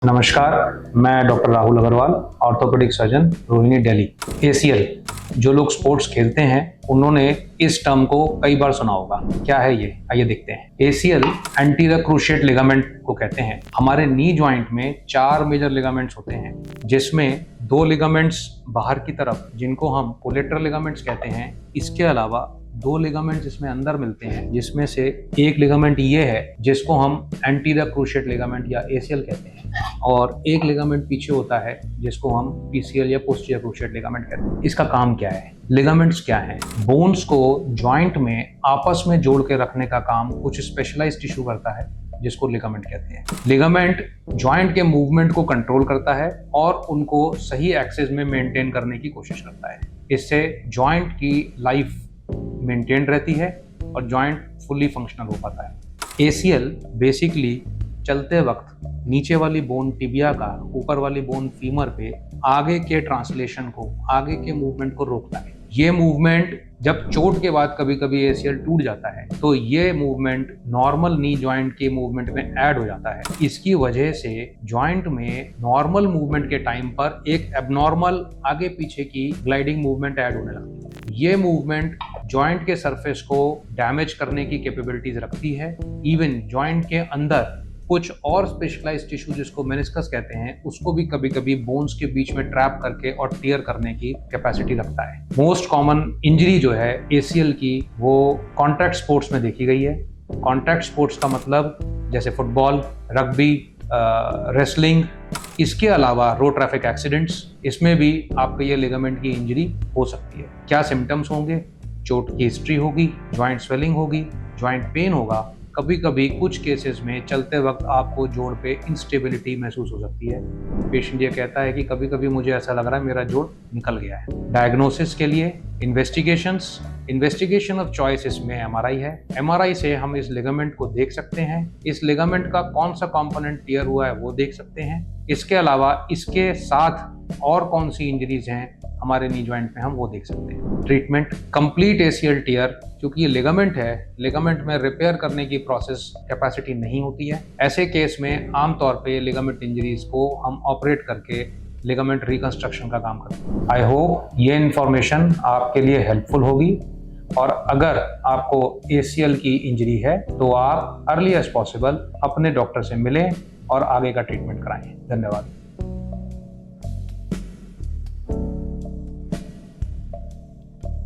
नमस्कार, मैं doctor Rahul Agarwal, orthopaedic surgeon, Rohini, Delhi. ACL, जो लोग स्पोर्ट्स खेलते हैं उन्होंने इस टर्म को कई बार सुना होगा। क्या है ये, आइए देखते हैं। एसीएल एंटीरियर क्रूशिएट लिगामेंट को कहते हैं। हमारे नी जॉइंट में 4 मेजर लिगामेंट्स होते हैं, जिसमें 2 लिगामेंट्स बाहर की तरफ जिनको हम कोलेटरल लिगामेंट्स कहते हैं। इसके अलावा 2 लिगामेंट्स इसमें अंदर मिलते हैं, जिसमें से एक लिगामेंट ये है जिसको हम एंटीरियर क्रूशिएट लिगामेंट या एसीएल कहते हैं, और एक लिगामेंट पीछे होता है जिसको हम पीसीएल या पोस्टीरियर क्रूशिएट लिगामेंट कहते हैं। इसका काम क्या है? लिगामेंट्स क्या हैं? बोन्स को जॉइंट में आपस में जोड़ के रखने का काम कुछ स्पेशलाइज्ड टिश्यू करता है, जिसको लिगामेंट कहते हैं। लिगामेंट जॉइंट के मूवमेंट को कंट्रोल करता है और उनको सही एक्सिस में मेंटेन करने की कोशिश करता है। इससे जॉइंट की लाइफ मेंटेन रहती है और जॉइंट फुल्ली फंक्शनल हो पाता है। एसीएल बेसिकली चलते वक्त नीचे वाली बोन टिबिया का ऊपर वाली बोन फीमर पे आगे के ट्रांसलेशन को, आगे के मूवमेंट को रोकता है। ये मूवमेंट जब चोट के बाद कभी कभी एसीएल टूट जाता है तो ये मूवमेंट नॉर्मल नी जॉइंट के मूवमेंट में ऐड हो जाता है। इसकी वजह से जॉइंट में नॉर्मल मूवमेंट के टाइम पर एक एबनॉर्मल आगे पीछे की ग्लाइडिंग मूवमेंट ऐड होने लगती है। ये मूवमेंट जॉइंट के सरफेस को डैमेज करने की कैपेबिलिटीज रखती है। इवन जॉइंट के अंदर कुछ और स्पेशलाइज्ड टिश्यू जिसको मेनिस्कस कहते हैं, उसको भी कभी कभी बोन्स के बीच में ट्रैप करके और टियर करने की कैपेसिटी रखता है। मोस्ट कॉमन इंजरी जो है एसीएल की, वो कॉन्टैक्ट स्पोर्ट्स में देखी गई है। कॉन्टैक्ट स्पोर्ट्स का मतलब जैसे फुटबॉल, रग्बी, रेसलिंग, इसके अलावा रोड ट्रैफिक एक्सीडेंट्स, इसमें भी आपको ये लिगामेंट की इंजरी हो सकती है। क्या सिम्टम्स होंगे? चोट की हिस्ट्री होगी, जॉइंट स्वेलिंग होगी, जॉइंट पेन होगा। कभी कभी कुछ केसेस में चलते वक्त आपको जोड़ पे इंस्टेबिलिटी महसूस हो सकती है। पेशेंट ये कहता है कि कभी कभी मुझे ऐसा लग रहा है मेरा जोड़ निकल गया है। डायग्नोसिस के लिए इन्वेस्टिगेशन ऑफ चॉइस इसमें एमआरआई है। एमआरआई से हम इस लिगामेंट को देख सकते हैं। इस लिगामेंट का कौन सा कंपोनेंट टियर हुआ है वो देख सकते हैं। इसके अलावा इसके साथ और कौन सी इंजरीज हैं हमारे नी जॉइंट में, हम वो देख सकते हैं। ट्रीटमेंट कंप्लीट एसीएल टियर, क्योंकि ये लिगामेंट है, लिगामेंट में रिपेयर करने की प्रोसेस कैपेसिटी नहीं होती है। ऐसे केस में आमतौर पे लिगामेंट इंजरीज को हम ऑपरेट करके लिगामेंट रिकंस्ट्रक्शन का काम करते हैं। आई होप ये इन्फॉर्मेशन आपके लिए हेल्पफुल होगी, और अगर आपको एसीएल की इंजरी है तो आप अर्ली एज पॉसिबल अपने डॉक्टर से मिलें और आगे का ट्रीटमेंट कराएं। धन्यवाद।